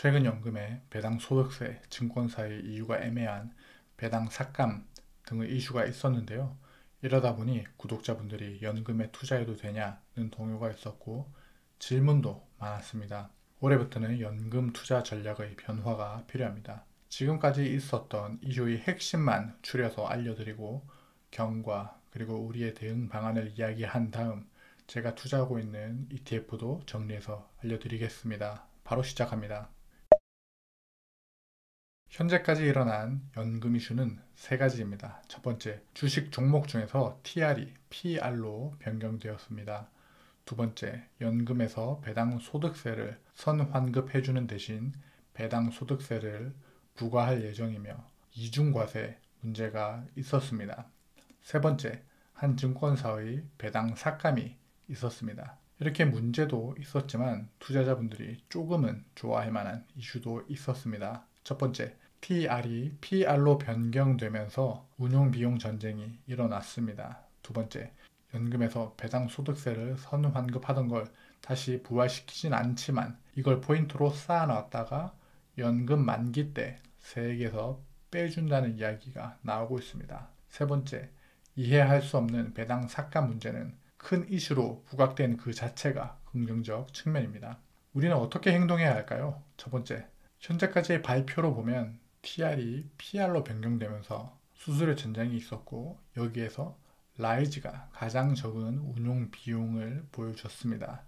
최근 연금에 배당 소득세, 증권사의 이유가 애매한 배당 삭감 등의 이슈가 있었는데요. 이러다 보니 구독자분들이 연금에 투자해도 되냐는 동요가 있었고 질문도 많았습니다. 올해부터는 연금 투자 전략의 변화가 필요합니다. 지금까지 있었던 이슈의 핵심만 추려서 알려드리고 경과 그리고 우리의 대응 방안을 이야기한 다음 제가 투자하고 있는 ETF도 정리해서 알려드리겠습니다. 바로 시작합니다. 현재까지 일어난 연금 이슈는 세 가지입니다. 첫 번째, 주식 종목 중에서 TR이 PR로 변경되었습니다. 두 번째, 연금에서 배당 소득세를 선환급해주는 대신 배당 소득세를 부과할 예정이며 이중과세 문제가 있었습니다. 세 번째, 한 증권사의 배당 삭감이 있었습니다. 이렇게 문제도 있었지만 투자자분들이 조금은 좋아할 만한 이슈도 있었습니다. 첫 번째, TR이 PR로 변경되면서 운용비용 전쟁이 일어났습니다. 두 번째, 연금에서 배당 소득세를 선환급하던 걸 다시 부활시키진 않지만 이걸 포인트로 쌓아놨다가 연금 만기 때 세액에서 빼준다는 이야기가 나오고 있습니다. 세 번째, 이해할 수 없는 배당 삭감 문제는 큰 이슈로 부각된 그 자체가 긍정적 측면입니다. 우리는 어떻게 행동해야 할까요? 첫 번째, 현재까지의 발표로 보면 TR이 PR로 변경되면서 수수료 전쟁이 있었고 여기에서 라이즈가 가장 적은 운용 비용을 보여줬습니다.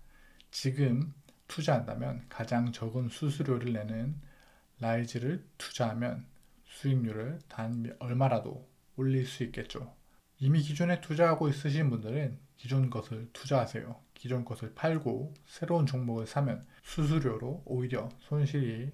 지금 투자한다면 가장 적은 수수료를 내는 라이즈를 투자하면 수익률을 단 얼마라도 올릴 수 있겠죠. 이미 기존에 투자하고 있으신 분들은 기존 것을 투자하세요. 기존 것을 팔고 새로운 종목을 사면 수수료로 오히려 손실이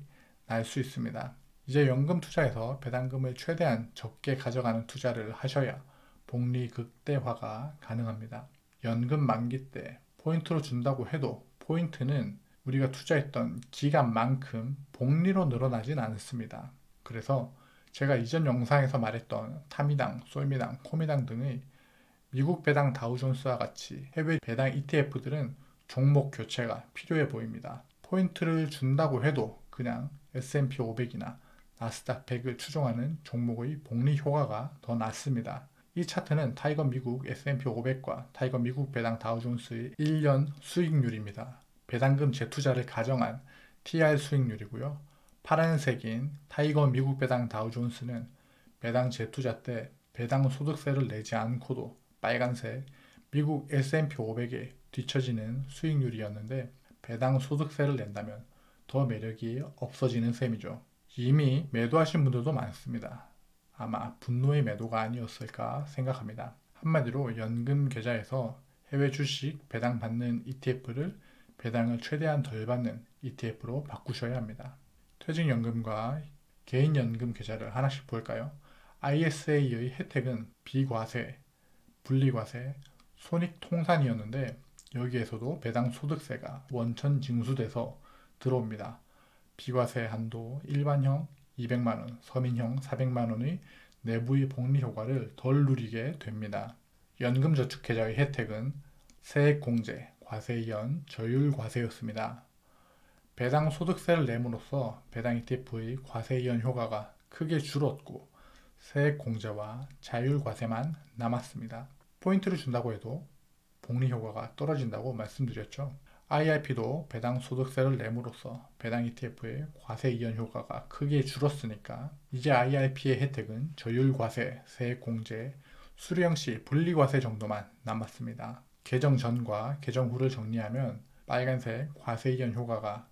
날 수 있습니다. 이제 연금 투자에서 배당금을 최대한 적게 가져가는 투자를 하셔야 복리 극대화가 가능합니다. 연금 만기 때 포인트로 준다고 해도 포인트는 우리가 투자했던 기간만큼 복리로 늘어나진 않습니다. 그래서 제가 이전 영상에서 말했던 타미당, 솔미당, 코미당 등의 미국 배당 다우존스와 같이 해외 배당 ETF들은 종목 교체가 필요해 보입니다. 포인트를 준다고 해도 그냥 S&P 500이나 나스닥 100을 추종하는 종목의 복리 효과가 더 낮습니다. 이 차트는 타이거 미국 S&P 500과 타이거 미국 배당 다우존스의 1년 수익률입니다. 배당금 재투자를 가정한 TR 수익률이고요. 파란색인 타이거 미국 배당 다우존스는 배당 재투자 때 배당 소득세를 내지 않고도 빨간색 미국 S&P 500에 뒤처지는 수익률이었는데 배당 소득세를 낸다면 더 매력이 없어지는 셈이죠. 이미 매도하신 분들도 많습니다. 아마 분노의 매도가 아니었을까 생각합니다. 한마디로 연금 계좌에서 해외 주식 배당 받는 ETF를 배당을 최대한 덜 받는 ETF로 바꾸셔야 합니다. 퇴직연금과 개인연금 계좌를 하나씩 볼까요? ISA의 혜택은 비과세, 분리과세, 손익통산이었는데 여기에서도 배당 소득세가 원천 징수돼서 들어옵니다. 비과세 한도 일반형 200만원, 서민형 400만원의 내부의 복리 효과를 덜 누리게 됩니다. 연금저축계좌의 혜택은 세액공제, 과세이연, 저율과세였습니다. 배당 소득세를 내므로써 배당 ETF의 과세이연 효과가 크게 줄었고 세액공제와 자율과세만 남았습니다. 포인트를 준다고 해도 복리 효과가 떨어진다고 말씀드렸죠. IRP도 배당 소득세를 내므로써 배당 ETF의 과세이연 효과가 크게 줄었으니까 이제 IRP의 혜택은 저율과세, 세액공제, 수령 시 분리과세 정도만 남았습니다. 개정 전과 개정 후를 정리하면 빨간색 과세이연 효과가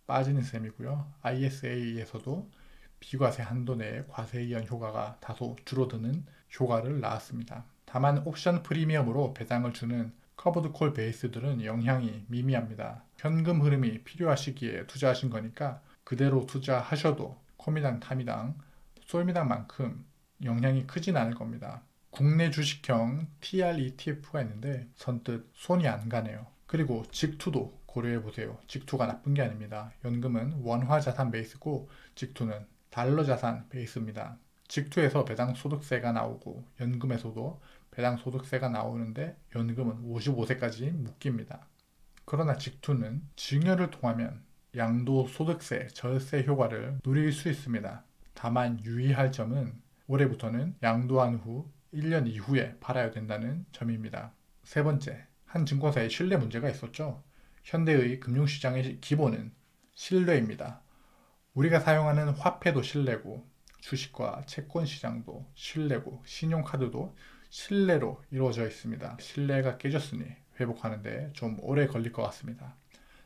빠지는 셈이고요. ISA에서도 비과세 한도 내의 과세이연 효과가 다소 줄어드는 효과를 낳았습니다. 다만 옵션 프리미엄으로 배당을 주는 커버드 콜 베이스들은 영향이 미미합니다. 현금 흐름이 필요하시기에 투자하신 거니까 그대로 투자하셔도 코미당, 타미당, 솔미당만큼 영향이 크진 않을 겁니다. 국내 주식형 TR ETF가 있는데 선뜻 손이 안 가네요. 그리고 직투도 고려해보세요. 직투가 나쁜 게 아닙니다. 연금은 원화 자산 베이스고 직투는 달러 자산 베이스입니다. 직투에서 배당 소득세가 나오고 연금에서도 배당 소득세가 나오는데 연금은 55세까지 묶입니다. 그러나 직투는 증여를 통하면 양도소득세, 절세 효과를 누릴 수 있습니다. 다만 유의할 점은 올해부터는 양도한 후 1년 이후에 팔아야 된다는 점입니다. 세 번째, 한 증권사에 신뢰 문제가 있었죠. 현대의 금융시장의 기본은 신뢰입니다. 우리가 사용하는 화폐도 신뢰고 주식과 채권 시장도 신뢰고 신용카드도 신뢰로 이루어져 있습니다. 신뢰가 깨졌으니 회복하는데 좀 오래 걸릴 것 같습니다.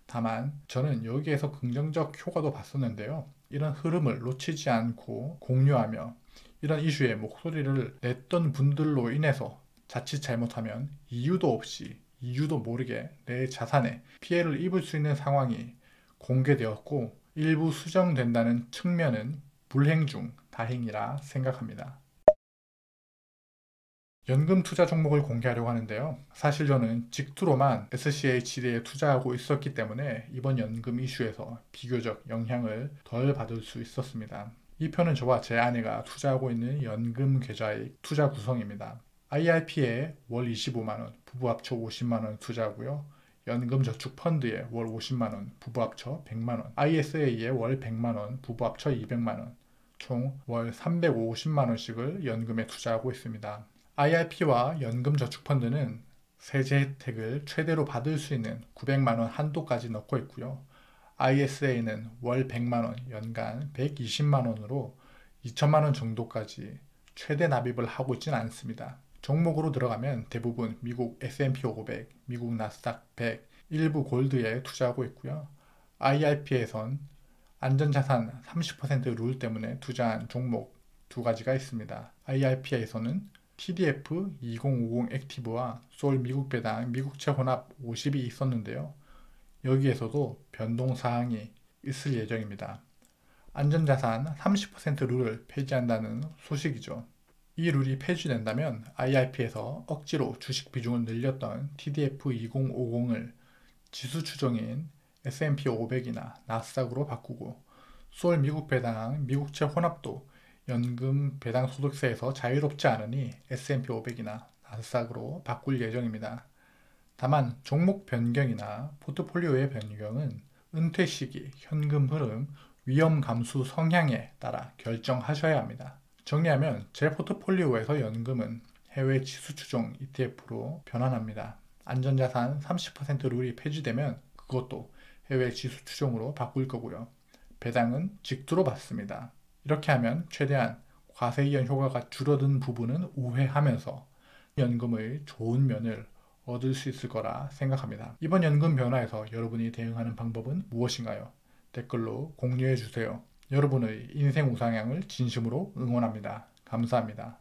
다만 저는 여기에서 긍정적 효과도 봤었는데요. 이런 흐름을 놓치지 않고 공유하며 이런 이슈에 목소리를 냈던 분들로 인해서 자칫 잘못하면 이유도 없이 이유도 모르게 내 자산에 피해를 입을 수 있는 상황이 공개되었고 일부 수정된다는 측면은 불행 중 다행이라 생각합니다. 연금 투자 종목을 공개하려고 하는데요. 사실 저는 직투로만 SCHD에 투자하고 있었기 때문에 이번 연금 이슈에서 비교적 영향을 덜 받을 수 있었습니다. 이 표는 저와 제 아내가 투자하고 있는 연금 계좌의 투자 구성입니다. IRP에 월 25만원, 부부 합쳐 50만원 투자하고요. 연금저축펀드에 월 50만원, 부부 합쳐 100만원, ISA에 월 100만원, 부부 합쳐 200만원, 총 월 350만원씩을 연금에 투자하고 있습니다. IRP와 연금저축펀드는 세제 혜택을 최대로 받을 수 있는 900만원 한도까지 넣고 있고요. ISA는 월 100만원, 연간 120만원으로 2천만원 정도까지 최대 납입을 하고 있지는 않습니다. 종목으로 들어가면 대부분 미국 S&P 500, 미국 나스닥 100, 일부 골드에 투자하고 있고요. IRP에선 안전자산 30% 룰 때문에 투자한 종목 두 가지가 있습니다. IRP에서는 TDF 2050 액티브와 솔 미국 배당 미국채 혼합 50이 있었는데요. 여기에서도 변동사항이 있을 예정입니다. 안전자산 30% 룰을 폐지한다는 소식이죠. 이 룰이 폐지된다면 IRP에서 억지로 주식 비중을 늘렸던 TDF 2050을 지수 추종인 S&P 500이나 나스닥으로 바꾸고 솔 미국 배당 미국채 혼합도 연금 배당 소득세에서 자유롭지 않으니 S&P 500이나 나스닥으로 바꿀 예정입니다. 다만 종목 변경이나 포트폴리오의 변경은 은퇴 시기, 현금 흐름, 위험 감수 성향에 따라 결정하셔야 합니다. 정리하면 제 포트폴리오에서 연금은 해외 지수 추종 ETF로 변환합니다. 안전자산 30% 룰이 폐지되면 그것도 해외 지수 추종으로 바꿀 거고요. 배당은 직투로 받습니다. 이렇게 하면 최대한 과세이연 효과가 줄어든 부분은 우회하면서 연금의 좋은 면을 얻을 수 있을 거라 생각합니다. 이번 연금 변화에서 여러분이 대응하는 방법은 무엇인가요? 댓글로 공유해 주세요. 여러분의 인생 우상향을 진심으로 응원합니다. 감사합니다.